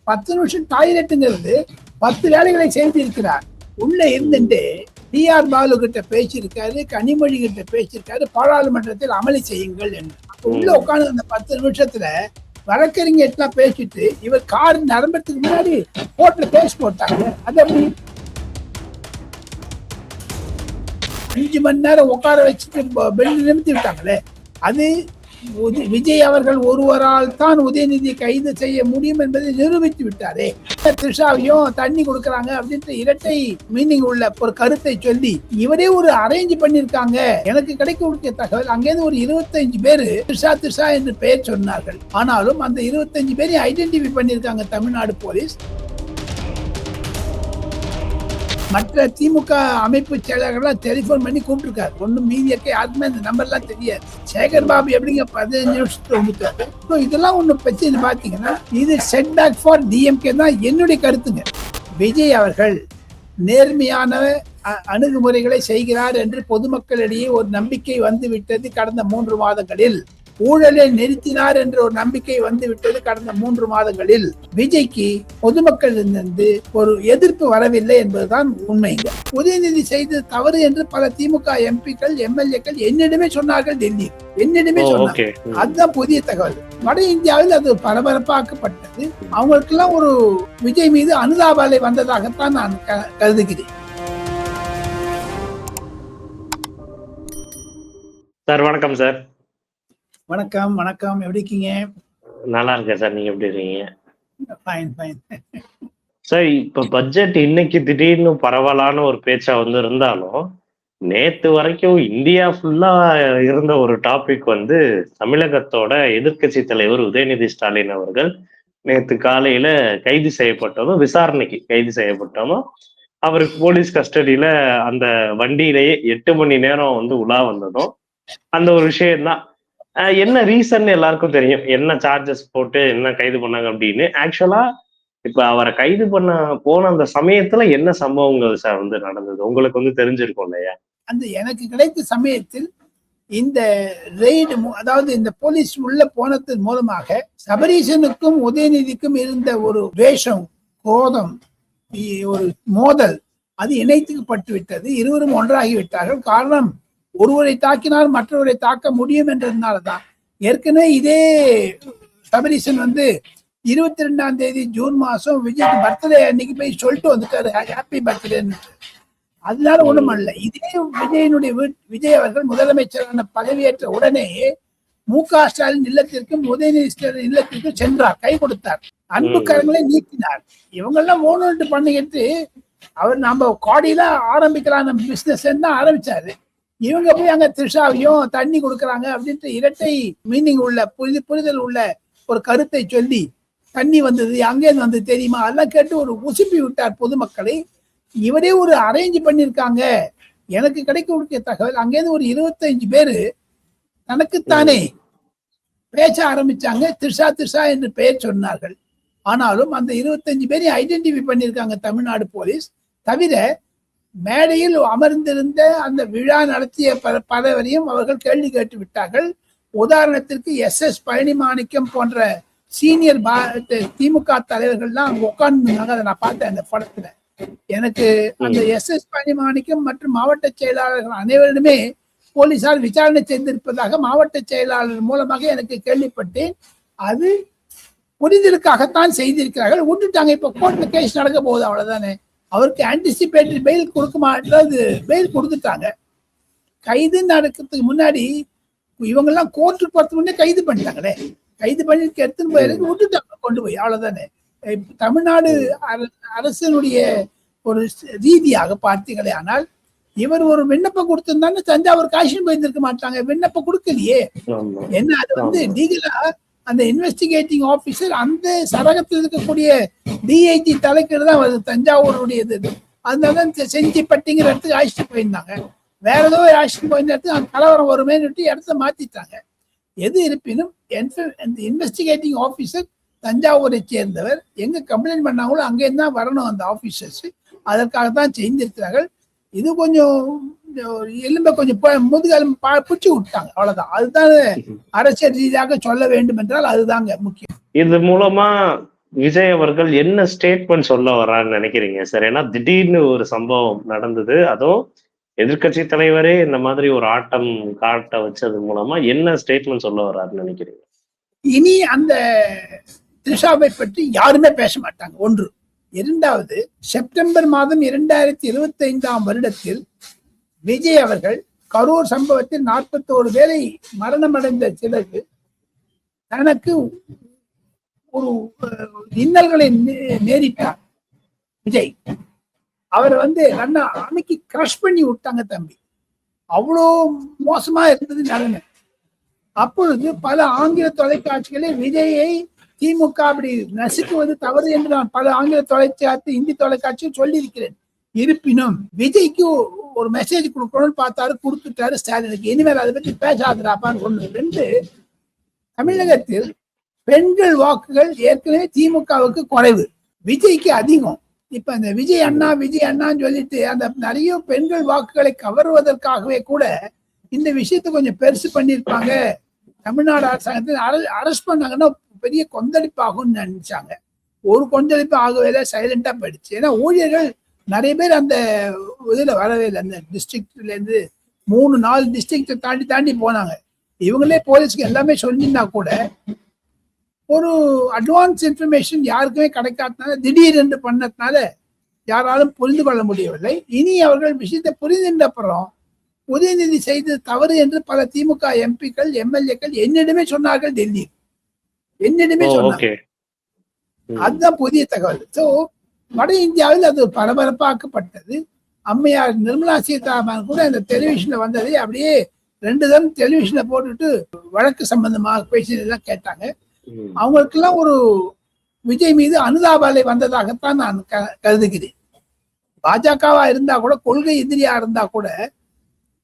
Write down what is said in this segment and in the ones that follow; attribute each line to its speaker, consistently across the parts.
Speaker 1: 10 நிமிஷம் டாய்லெட்டுங்கிறது 10 வேலைகளை செய்திருக்கிறார். உள்ள இருந்துட்டு டிஆர் பாலு கிட்ட பேசியிருக்காரு, கனிமொழி கிட்ட பேசியிருக்காரு, பாராளுமன்றத்தில் அமளி செய்யுங்கள் என்று. உள்ள உட்காந்து அந்த 10 நிமிஷத்துல வழக்கறிஞர்லாம் பேசிட்டு இவர் கார் நரம்பத்துக்கு முன்னாடி கோர்ட்ல கேஸ் போட்டாங்க. அது எப்படி 5 மணி நேரம் உட்கார வச்சுட்டு பெல் நிமித்தி விட்டாங்களே. அது விஜய் அவர்கள் ஒருவரால் தான் உதயநிதியை கைது செய்ய முடியும் என்பதை நிரூபித்து விட்டாரே. த்ரிஷாவையும் தண்ணி கொடுக்கறாங்க அப்படின்ற இரட்டை மீனிங் உள்ள ஒரு கருத்தை சொல்லி இவரே ஒரு அரேஞ்ச் பண்ணிருக்காங்க. எனக்கு கிடைக்கக்கூடிய தகவல் அங்கேருந்து ஒரு 25 பேரு த்ரிஷா என்று பெயர் சொன்னார்கள். ஆனாலும் அந்த 25 பேரையும் ஐடென்டிஃபை பண்ணிருக்காங்க தமிழ்நாடு போலீஸ். மற்ற திமுக அமைப்பு செயலாளர்கள் டெலிபோன் பண்ணி கூப்பிட்டுருக்காரு. ஒன்னும் மீதியக்க யாருக்குமே அந்த நம்பர்லாம் தெரியாது. சேகர் பாபு எப்படிங்க 15 நிமிஷத்துல வந்துட்டாரு. இதெல்லாம் ஒண்ணு பிரச்சனை பாத்தீங்கன்னா இது செட் பேக் ஃபார் டிஎம்கே தான் என்னுடைய கருத்துங்க. விஜய் அவர்கள் நேர்மையான அணுகுமுறைகளை செய்கிறார் என்று பொதுமக்களிடையே ஒரு நம்பிக்கை வந்து விட்டது கடந்த 3 மாதங்களில். ஊழலை நிறுத்தினார் என்ற ஒரு நம்பிக்கை வந்து விட்டது கடந்த 3 மாதங்களில். விஜய்க்கு பொதுமக்களிலிருந்து ஒரு எதிர்ப்பு வரவில்லை என்பதுதான் உண்மைங்க. உதயநிதி செய்தது தவறு என்று பல திமுக எம்பிக்கள் எம்எல்ஏக்கள் என்னிடமே சொன்னார்கள். டெல்லி என்னிடமே சொன்னார்கள். அதுதான் புதிய தகவல். வட இந்தியாவில் அது பரபரப்பாக்கப்பட்டது. அவங்களுக்கு எல்லாம் ஒரு விஜய் மீது அனுதாப அலை வந்ததாகத்தான் நான் கருதுகிறேன்.
Speaker 2: சார் வணக்கம். சார்
Speaker 1: வணக்கம். வணக்கம். எப்படி இருக்கீங்க?
Speaker 2: நல்லா இருக்கேன் சார். நீங்க எப்படி இருக்கீங்க?
Speaker 1: Fine fine.
Speaker 2: சார் இப்ப பட்ஜெட் இன்னைக்கு திடீர்னு பரவலான ஒரு பேச்சா வந்து இருந்தாலும் நேத்து வரைக்கும் இந்தியா ஃபுல்லா இருந்த ஒரு டாபிக் வந்து தமிழகத்தோட எதிர்க்கட்சி தலைவர் உதயநிதி ஸ்டாலின் அவர்கள் நேத்து காலையில கைது செய்யப்பட்டதும், விசாரணைக்கு கைது செய்யப்பட்டதும், அவருக்கு போலீஸ் கஸ்டடியில அந்த வண்டியிலேயே 8 மணி நேரம் வந்து உலா வந்ததும் அந்த ஒரு விஷயம்தான். என்ன ரீசன் எல்லாருக்கும் தெரியும். என்ன சார்ஜஸ் போட்டு என்ன கைது பண்ணாங்க அப்படின்னு. ஆக்சுவலா இப்ப அவரை கைது பண்ண போன அந்த சமயத்துல என்ன சம்பவங்கள் சார் வந்து நடந்தது உங்களுக்கு வந்து தெரிஞ்சிருக்கும் இல்லையா?
Speaker 1: அந்த எனக்கு கிடைத்த சமயத்தில் இந்த ரெய்டு, அதாவது இந்த போலீஸ் உள்ள போனதன் மூலமாக சபரீசனுக்கும் உதயநிதிக்கும் இருந்த ஒரு வேஷம், கோதம், ஒரு மோதல் அது இணைத்துப்பட்டு விட்டது. இருவரும் ஒன்றாகி விட்டார்கள். காரணம், ஒருவரை தாக்கினால் மற்றவரை தாக்க முடியும் என்றதுனாலதான். ஏற்கனவே இதே சபரீசன் வந்து 22ஆம் தேதி ஜூன் மாசம் விஜய்க்கு பர்த்டே அன்னைக்கு போய் சொல்லிட்டு வந்துட்டாரு ஹாப்பி பர்த்டேன்னு. அதனால ஒண்ணும் அல்ல. இதே விஜய் அவர்கள் முதலமைச்சரான பதவியேற்ற உடனே மு.க. ஸ்டாலின் இல்லத்திற்கும் உதயநிதி ஸ்டாலின் இல்லத்திற்கும் சென்றார், கை கொடுத்தார், அன்பு கரங்களை நீக்கினார். இவங்கெல்லாம் ஓனர்ட்டு பண்ணிக்கிட்டு அவர் நம்ம காடியில ஆரம்பிக்கலாம் பிசினஸ் தான் ஆரம்பிச்சாரு. இவங்க போய் அங்க த்ரிஷாவையும் தண்ணி கொடுக்கறாங்க அப்படின்ட்டு இரட்டை மீனிங் உள்ள புரிதல் உள்ள ஒரு கருத்தை சொல்லி தண்ணி வந்தது அங்கேருந்து வந்து தெரியுமா அதெல்லாம் கேட்டு ஒரு உசுப்பி விட்டார் பொதுமக்களை. இவரே ஒரு அரேஞ்ச் பண்ணிருக்காங்க. எனக்கு கிடைக்கக்கூடிய தகவல் அங்கேருந்து ஒரு 25 பேரு தனக்குத்தானே பேச ஆரம்பிச்சாங்க. த்ரிஷா என்று பெயர் சொன்னார்கள். ஆனாலும் அந்த 25 பேரையும் ஐடென்டிஃபை பண்ணியிருக்காங்க தமிழ்நாடு போலீஸ். தவிர மேடையில் அமர்ந்திருந்த அந்த விழா நடத்திய பலவரையும் அவர்கள் கேள்வி கேட்டு விட்டார்கள். உதாரணத்திற்கு SS பழனிமாணிக்கம் போன்ற சீனியர் திமுக தலைவர்கள்லாம் அங்க உட்கார்ந்துருந்தாங்க. அதை நான் பார்த்தேன் அந்த படத்துல. எனக்கு அந்த SS பழனிமாணிக்கம் மற்றும் மாவட்ட செயலாளர்கள் அனைவரிடமே போலீசார் விசாரணை செய்திருப்பதாக மாவட்ட செயலாளர் மூலமாக எனக்கு கேள்விப்பட்டேன். அது புரிதலுக்காகத்தான் செய்திருக்கிறார்கள். விட்டுட்டாங்க. இப்ப கோர்ட்ல கேஸ் நடக்க போகுது, அவ்வளவுதானே. அவருக்கு ஆன்டிசிபேட்டரி பெயில் கொடுக்க மாட்டாது, பெயில் கொடுத்துட்டாங்க. கைது நடக்கிறதுக்கு முன்னாடி இவங்கெல்லாம் கோர்ட்டுக்கு போறதுக்கு முன்னே கைது பண்ணிட்டாங்களே. கைது பண்ணி எடுத்துன்னு போயிருக்கு, விட்டுட்டாங்க கொண்டு போய், அவ்வளவுதானே. தமிழ்நாடு அரசனுடைய ஒரு ரீதியாக பார்த்தீங்களே. ஆனால் இவர் ஒரு விண்ணப்பம் கொடுத்திருந்தாலும் தஞ்சாவூர் காஷ்மீர் போயிருந்திருக்க மாட்டாங்க. விண்ணப்பம் கொடுக்கலையே. என்ன அது வந்து லீகலா அந்த இன்வெஸ்டிகேட்டிங் ஆபீசர் அந்த சரகத்தில் இருக்கக்கூடிய டிஐஜி தலைக்கீடு தான் வருது, தஞ்சாவூருடையது. அதனால செஞ்சிப்பட்டிங்கிற இடத்துக்கு அழைச்சிட்டு போயிருந்தாங்க. வேற ஏதோ அழைச்சிட்டு போயிருந்த இடத்துக்கு கலவரம் வருமேன்னு இடத்த மாத்திட்டாங்க. எது இருப்பினும் அந்த இன்வெஸ்டிகேட்டிங் ஆபீசர் தஞ்சாவூரை சேர்ந்தவர். எங்க கம்ப்ளைண்ட் பண்ணாங்களோ அங்கேருந்து தான் வரணும் அந்த ஆபீசர்ஸ். அதற்காகத்தான் செய்திருக்கிறார்கள். இது கொஞ்சம் எலும்ப கொஞ்சம் முதுகெலும் பிடிச்சு விட்டாங்க, அவ்வளவுதான். அதுதான் அரசியல் ரீதியாக சொல்ல வேண்டும் என்றால் அதுதாங்க முக்கியம்.
Speaker 2: இது மூலமா விஜய் அவர்கள் என்ன ஸ்டேட்மெண்ட் சொல்ல வர்றான்னு நினைக்கிறீங்க சார்? ஏன்னா திடீர்னு ஒரு சம்பவம் நடந்தது. அதுவும் எதிர்க்கட்சி தலைவரே இந்த மாதிரி ஒரு ஆட்டம் காட்ட வச்சது மூலமா என்ன ஸ்டேட்மெண்ட் சொல்ல வர்றாருன்னு நினைக்கிறீங்க?
Speaker 1: இனி அந்த த்ரிஷாவை பற்றி யாருமே பேச மாட்டாங்க. ஒன்று. இரண்டாவது, செப்டம்பர் மாதம் 2025ஆம் வருடத்தில் விஜய் அவர்கள் கரூர் சம்பவத்தில் 41 பேரை மரணமடைந்த சிலருக்கு தனக்கு ஒரு இன்னல்களை நேரிட்டார் விஜய். அவர் அன்னைக்கு கிரஷ் பண்ணி விட்டாங்க தம்பி. அவ்வளோ மோசமா இருந்தது நிலைமை. அப்பொழுது பல ஆங்கில தொலைக்காட்சிகளே விஜயை திமுக அப்படி நசுக்குவது தவறு என்று நான் பல ஆங்கில தொலைக்காட்சி, இந்தி தொலைக்காட்சியும் சொல்லியிருக்கிறேன். இருப்பினும் விஜய்க்கு ஒரு மெசேஜ் கொடுக்கணும்னு பார்த்தாரு, கொடுத்துட்டாரு ஸ்டாலினுக்கு. இனிமேல் அதை பற்றி பேசாதராப்பான்னு ஒண்ணு. 2, தமிழகத்தில் பெண்கள் வாக்குகள் ஏற்கனவே திமுகவுக்கு குறைவு, விஜய்க்கு அதிகம். இப்ப அந்த விஜய் அண்ணான்னு சொல்லிட்டு அந்த நிறைய பெண்கள் வாக்குகளை கவருவதற்காகவே கூட இந்த விஷயத்த கொஞ்சம் பெருசு பண்ணியிருப்பாங்க. தமிழ்நாடு அரசாங்கத்தில் அரெஸ்ட் பண்ணாங்கன்னா பெரிய கொந்தளிப்பு ஆகும்னு நினைச்சாங்க. ஒரு கொந்தளிப்பு ஆகவே சைலண்டா போயிடுச்சு. ஏன்னா ஊழியர்கள் நிறைய பேர் அந்த இதுல வரவே இல்லை. அந்த டிஸ்ட்ரிக்ட்ல இருந்து 3-4 டிஸ்ட்ரிக்டை தாண்டி போனாங்க. இவங்களே போலீஸ்க்கு எல்லாமே சொல்லினா கூட ஒரு அட்வான்ஸ் இன்ஃபர்மேஷன் யாருக்குமே கிடைக்காதனால திடீர் என்று பண்ணதுனால யாராலும் புரிந்து கொள்ள முடியவில்லை. இனி அவர்கள் விஷயத்தை புரிந்த அப்புறம் உதயநிதி செய்தது தவறு என்று பல திமுக எம்பிக்கள், எம்எல்ஏக்கள் என்னிடமே சொன்னார்கள். டெல்லி என்னிடமே சொன்னாங்க. அதுதான் புதிய தகவல். ஸோ வட இந்தியாவில் அது பரபரப்பாக்கப்பட்டது. அம்மையார் நிர்மலா சீதாராமன் கூட அந்த டெலிவிஷன்ல வந்ததை அப்படியே 2 தரம் டெலிவிஷன்ல போட்டுட்டு வழக்கு சம்பந்தமாக பேசினதெல்லாம் கேட்டாங்க. அவங்களுக்கெல்லாம் ஒரு விஜய் மீது அனுதாப அலை வந்ததாகத்தான் நான் கருதுகிறேன். பாஜகவா இருந்தா கூட, கொள்கை எதிரியா இருந்தா கூட,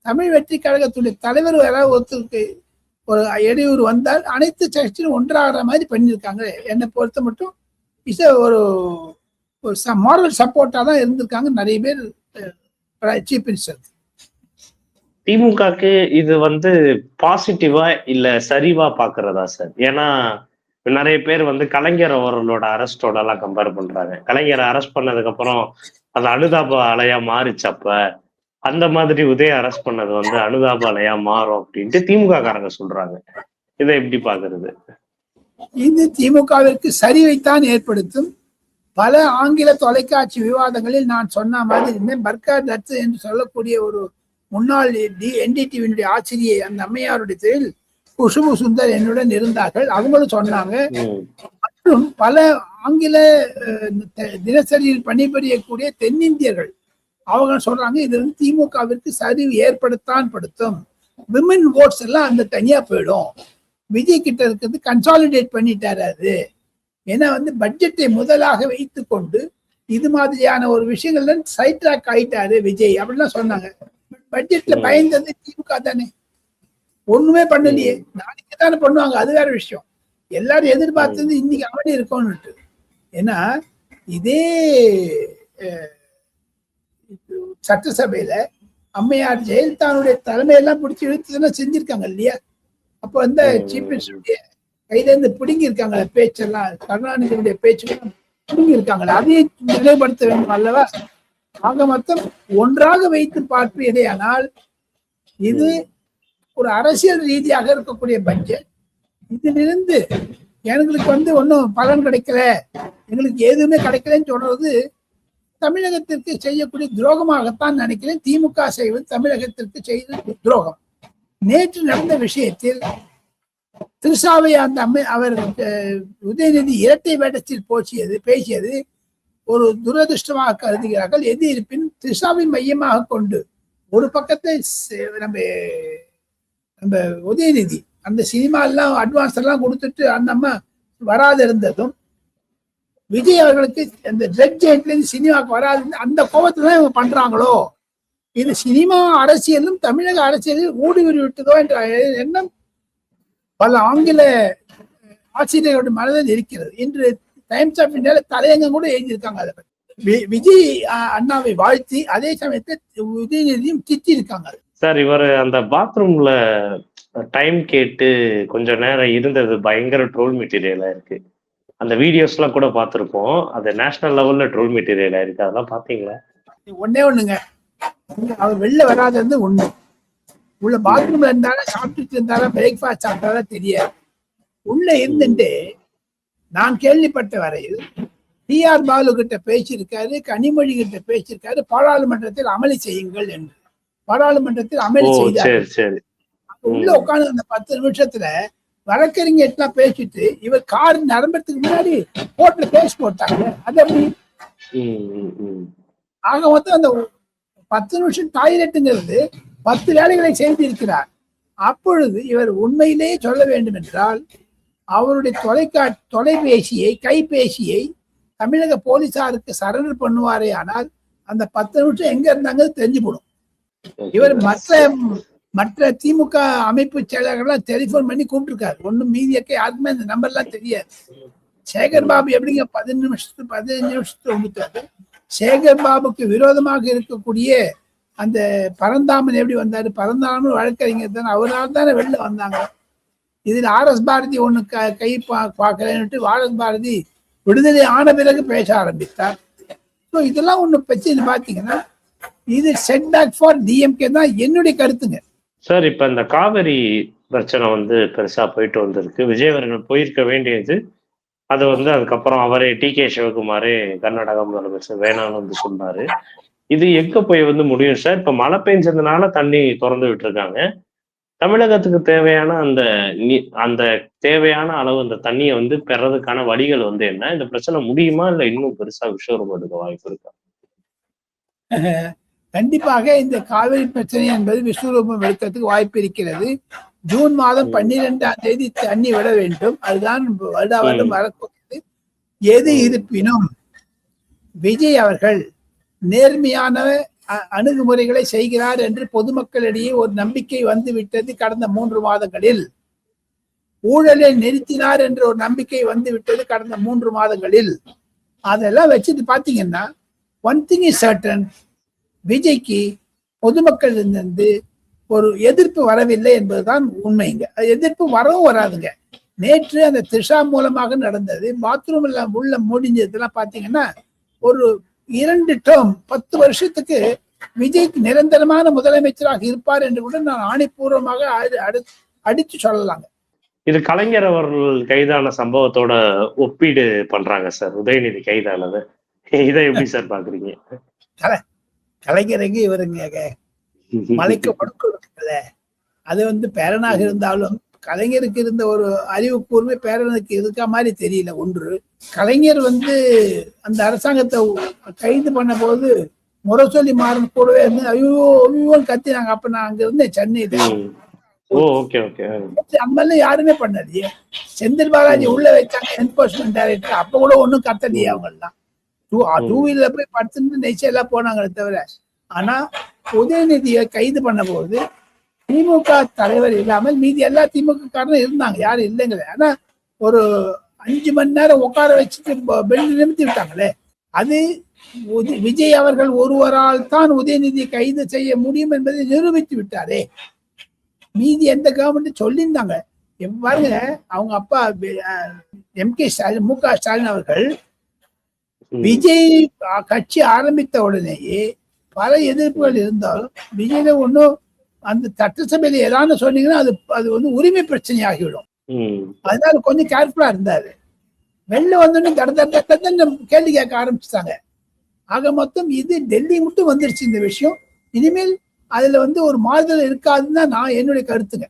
Speaker 1: தமிழ் வெற்றி கழகத்துடைய தலைவர் யாராவது ஒருத்தருக்கு ஒரு இடையூறு வந்தால் அனைத்து கட்சியும் ஒன்றாகிற மாதிரி பண்ணியிருக்காங்க. என்னை பொறுத்த மட்டும் ஒரு மாரல் சப்போர்ட்டா தான் இருந்திருக்காங்க நிறைய பேர் சீஃப் மினிஸ்டர்.
Speaker 2: திமுகக்கு இது பாசிட்டிவா இல்ல சரிவா பாக்குறதா சார்? ஏன்னா நிறைய பேர் கலைஞர் அவர்களோட அரெஸ்டோட எல்லாம் கம்பேர் பண்றாங்க. கலைஞரை அரெஸ்ட் பண்ணதுக்கு அப்புறம் அது அனுதாப அலையா மாறிச்சு. அப்ப அந்த மாதிரி உதய அரெஸ்ட் பண்ணது அனுதாப அலையா மாறும் அப்படின்ட்டு திமுக காரங்க சொல்றாங்க. இதை எப்படி பாக்குறது?
Speaker 1: இது திமுகவிற்கு சரிவைத்தான் ஏற்படுத்தும். பல ஆங்கில தொலைக்காட்சி விவாதங்களில் நான் சொன்ன மாதிரி பர்கர் தத்து என்று சொல்லக்கூடிய ஒரு முன்னாள் என்டிடிவியினுடைய ஆசிரியை, அந்த அம்மையாருடைய தொழில் குஷ்பு சுந்தர் என்னுடன் இருந்தார்கள். அவங்களும் சொன்னாங்க. மற்றும் பல ஆங்கில தினசரியில் பணிபுரியக்கூடிய தென்னிந்தியர்கள் அவங்க சொல்றாங்க, இது திமுகவிற்கு சரிவு ஏற்படுத்தான் படுத்தும். விமன் ஓட்ஸ் எல்லாம் அந்த தனியா போயிடும். விஜய் கிட்ட இருக்கிறது கன்சாலிடேட் பண்ணிட்டாரு. அது ஏன்னா பட்ஜெட்டை முதலாக வைத்து கொண்டு இது மாதிரியான ஒரு விஷயங்கள்ல சைட் ட்ராக் ஆயிட்டாரு விஜய் அப்படின்லாம் சொன்னாங்க. பட்ஜெட்ல பயந்தது திமுக தானே, ஒண்ணுமே பண்ணலையே. நாளைக்கு தானே பண்ணுவாங்க, அது வேற விஷயம். எல்லாரும் எதிர்பார்த்தது இன்னைக்கு அப்படி இருக்கும்னுட்டு. ஏன்னா இதே சட்டசபையில அம்மையார் ஜெயலலிதாவுடைய தலைமையெல்லாம் பிடிச்சி இழுத்துதான் செஞ்சிருக்காங்க இல்லையா? அப்போ சீஃப் மினிஸ்டருடைய கையில இருந்து பிடுங்கி இருக்காங்க பேச்செல்லாம், கருணாநிதியுடைய பேச்சுக்கெல்லாம் பிடுங்கி இருக்காங்களா, அதையும் நிலைப்படுத்த வேண்டும் அல்லவா? ஆக மொத்தம் ஒன்றாக வைத்து பார்ப்பீரையானால் இது ஒரு அரசியல் ரீதியாக இருக்கக்கூடிய பட்ஜெட். இதிலிருந்து எங்களுக்கு ஒன்றும் பலன் கிடைக்கல, எங்களுக்கு எதுவுமே கிடைக்கலன்னு சொல்றது தமிழகத்திற்கு செய்யக்கூடிய துரோகமாகத்தான் நினைக்கிறேன். திமுக செய்வது தமிழகத்திற்கு செய்த துரோகம். நேற்று நடந்த விஷயத்தில் திருசாவை அந்த அவர் உதயநிதி இரட்டை வேடத்தில் பேசியது ஒரு துரதிருஷ்டமாக கருதுகிறார்கள். எது இருப்பினும் திருசாவை மையமாக கொண்டு ஒரு பக்கத்தை நம்ம உதயநிதி அந்த சினிமா எல்லாம் அட்வான்ஸ் எல்லாம் கொடுத்துட்டு அந்த அம்மா வராது இருந்ததும், விஜய் அவர்களுக்கு அந்த ட்ரெட் ஜெயின்ட்ல இருந்து சினிமாவுக்கு வராது அந்த கோபத்தை தான் இவங்க பண்றாங்களோ, இது சினிமா அரசியலும் தமிழக அரசியலில் ஊடுருவி விட்டதோ என்ற எண்ணம் பல ஆங்கில ஆசிரியர்களுடைய மனதில் இருக்கிறது. இன்று டைம்ஸ் ஆஃப் இந்தியால தலையங்கம் கூட எழுதியிருக்காங்க. அதை பற்றி விஜய் அண்ணாவை வாழ்த்தி அதே சமயத்தில் உதயநிதியும் திட்டி இருக்காங்க.
Speaker 2: சார், இவர் அந்த பாத்ரூம்ல டைம் கேட்டு கொஞ்ச நேரம் இருந்தது பயங்கர ட்ரோல் மெட்டீரியலா இருக்கு. அந்த வீடியோஸ்லாம் கூட பார்த்திருப்போம். அது நேஷனல் லெவல்ல ட்ரோல் மெட்டீரியல் ஆயிருக்கு. அதெல்லாம் பார்த்தீங்களா?
Speaker 1: ஒண்ணே ஒண்ணுங்க, அவர் வெளில வராதது ஒண்ணு. உள்ள பாத்ரூம்ல இருந்தாலும் சாப்பிட்டுட்டு இருந்தாலும் பிரேக்ஃபாஸ்ட் சாப்பிட்டாலும் தெரியாது. உள்ள இருந்துட்டு நான் கேள்விப்பட்ட வரையில் டி.ஆர். பாலு கிட்ட பேசியிருக்காரு, கனிமொழி கிட்ட பேசியிருக்காரு, பாராளுமன்றத்தில் அமளி செய்யுங்கள் என்று. பாராளுமன்றத்தில் அமளி செய்தார். உள்ள உட்காந்து அந்த 10 நிமிஷத்துல வழக்கறிஞர்லாம் பேசிட்டு இவர் கார் நிரம்புறதுக்கு முன்னாடி கோர்ட்ல கேஸ் போட்டாங்க. அது எப்படி? ஆக மொத்தம் அந்த 10 நிமிஷம் டாய்லெட்டுங்கிறது 10 வேலைகளை செய்திருக்கிறார். அப்பொழுது இவர் உண்மையிலேயே சொல்ல வேண்டும் என்றால் அவருடைய தொலைபேசியை, கைபேசியை தமிழக போலீசாருக்கு சரண்டர் பண்ணுவாரே ஆனால் அந்த 10 நிமிஷம் எங்க இருந்தாங்க தெரிஞ்சு போடும். இவர் மற்ற திமுக அமைப்பு செயலாளர்கள்லாம் டெலிபோன் பண்ணி கூப்பிட்டுருக்காரு. ஒன்னும் மீதியக்க யாருக்குமே அந்த நம்பர்லாம் தெரியாது. சேகர் பாபு எப்படிங்க 15 நிமிஷத்துல வந்துட்டாரு. சேகர் பாபுக்கு விரோதமாக இருக்கக்கூடிய அந்த பரந்தாமன் எப்படி வந்தாரு? பரந்தாமன் வழக்கறிஞர் தானே, அவரால் தானே வெளில வந்தாங்க. இதில் ஆர்.எஸ். பாரதி ஒண்ணு கை பார்க்கலன்னுட்டு ஆர்.எஸ். பாரதி விடுதலை ஆன பிறகு பேச ஆரம்பித்தார். ஸோ இதெல்லாம் ஒண்ணு பிரச்சனை. பாத்தீங்கன்னா இது செட் பேக் ஃபார் டிஎம்கே தான் என்னுடைய கருத்துங்க.
Speaker 2: சார், இப்ப இந்த காவிரி பிரச்சனை வந்து பெருசா போயிட்டு வந்திருக்கு. விஜய் அவர்கள் போயிருக்க வேண்டியது, அது வந்து அதுக்கப்புறம் அவரே டி.கே. சிவகுமாரே கர்நாடகா முதலமைச்சர் வேணாம்னு வந்து சொன்னாரு. இது எங்க போய் வந்து முடியும் சார்? இப்ப மழை பெஞ்சதுனால தண்ணி திறந்து விட்டுருக்காங்க. தமிழகத்துக்கு தேவையான அந்த தேவையான அளவு அந்த தண்ணியை வந்து பெறதுக்கான வழிகள் வந்து என்ன? இந்த பிரச்சனை முடியுமா இல்ல இன்னும் பெருசா விஸ்வரூபம் எடுக்க வாய்ப்பு இருக்கா?
Speaker 1: கண்டிப்பாக இந்த காவிரி பிரச்சனை என்பது விஸ்வரூபம் எடுக்கிறதுக்கு வாய்ப்பு இருக்கிறது. ஜூன் மாதம் 12ஆம் தேதி தண்ணி விட வேண்டும். அதுதான் வருடா வருடம் வரக்கூடியது. எது இருப்பினும் விஜய் அவர்கள் நேர்மையான அணுகுமுறைகளை செய்கிறார் என்று பொதுமக்களிடையே ஒரு நம்பிக்கை வந்து விட்டது. கடந்த 3 மாதங்களில் ஊழலை நிறுத்தினார் என்ற ஒரு நம்பிக்கை வந்து விட்டது கடந்த 3 மாதங்களில். அதெல்லாம் வச்சுட்டு பாத்தீங்கன்னா ஒன் திங் இஸ் சர்டன், விஜய்க்கு பொதுமக்கள் இருந்து ஒரு எதிர்ப்பு வரவில்லை என்பதுதான் உண்மைங்க. எதிர்ப்பு வரவும் வராதுங்க. நேற்று அந்த திரிஷா மூலமாக நடந்தது, பாத்ரூம்ல உள்ள முடிஞ்சதெல்லாம் பாத்தீங்கன்னா ஒரு 2 டேர்ம் 10 வருஷத்துக்கு விஜய்க்கு நிரந்தரமான முதலமைச்சராக இருப்பார் என்று கூட நான் ஆணைப்பூர்வமாக அடித்து சொல்லலாங்க.
Speaker 2: இது கலைஞர் அவர்கள் கைதான சம்பவத்தோட ஒப்பீடு பண்றாங்க சார், உதயநிதி கைதானது. இதை எப்படி சார் பாக்குறீங்க?
Speaker 1: கலைஞருக்கு இவருங்க மலைக்கு படுக்கல. அது வந்து பேரனாக இருந்தாலும் கலைஞருக்கு இருந்த ஒரு அறிவு கூர்மை பேரனுக்கு இருக்க மாதிரி தெரியல. ஒன்று, கலைஞர் வந்து அந்த அரசாங்கத்தை கைது பண்ண போது முரசொலி மாறன் கூடவே இருந்து ஐயோ ஐயோன்னு கத்தினாங்க. அப்ப நான் அங்க இருந்தேன் சென்னையில. அந்த மாதிரிலாம் யாருமே பண்ணலையே. செந்தில் பாலாஜி உள்ள வச்சாங்க என்போர்ஸ்மெண்ட் டைரக்டர், அப்ப கூட ஒன்னும் கத்தலையே. அவங்க எல்லாம் டூ வீலர்ல போய் படுத்துட்டு நெய்ச்செல்லாம் போனாங்களே தவிர. ஆனா உதயநிதியை கைது பண்ண போது திமுக தலைவர் இல்லாமல் மீதி எல்லா திமுக காரனும் இருந்தாங்க, யாரும் இல்லைங்களே. ஆனா ஒரு 5 மணி நேரம் உட்கார வச்சுட்டு பெல் நிமித்தி விட்டாங்களே. அது விஜய் அவர்கள் ஒருவரால் தான் உதயநிதியை கைது செய்ய முடியும் என்பதை நிரூபித்து விட்டாரே. மீதி எந்த கவர்மெண்ட் சொல்லியிருந்தாங்க. பாருங்க, அவங்க அப்பா எம்.கே. ஸ்டாலின், மு.க. ஸ்டாலின் அவர்கள் விஜய் கட்சி ஆரம்பித்த உடனேயே பல எதிர்ப்புகள் இருந்தாலும் விஜய் ஒன்னும் அந்த சட்டசபையில ஏதாவது சொன்னீங்கன்னா அது வந்து உரிமை பிரச்சனை ஆகிவிடும். அதனால கொஞ்சம் கேர்ஃபுல்லா இருந்தாரு. வெளில வந்தோடனே தட கேள்வி கேட்க ஆரம்பிச்சுட்டாங்க. ஆக மொத்தம் இது டெல்லி மட்டும் வந்துருச்சு இந்த விஷயம். இனிமேல் அதுல வந்து ஒரு மாறுதல் இருக்காதுன்னு தான் நான் என்னுடைய கருத்துங்க.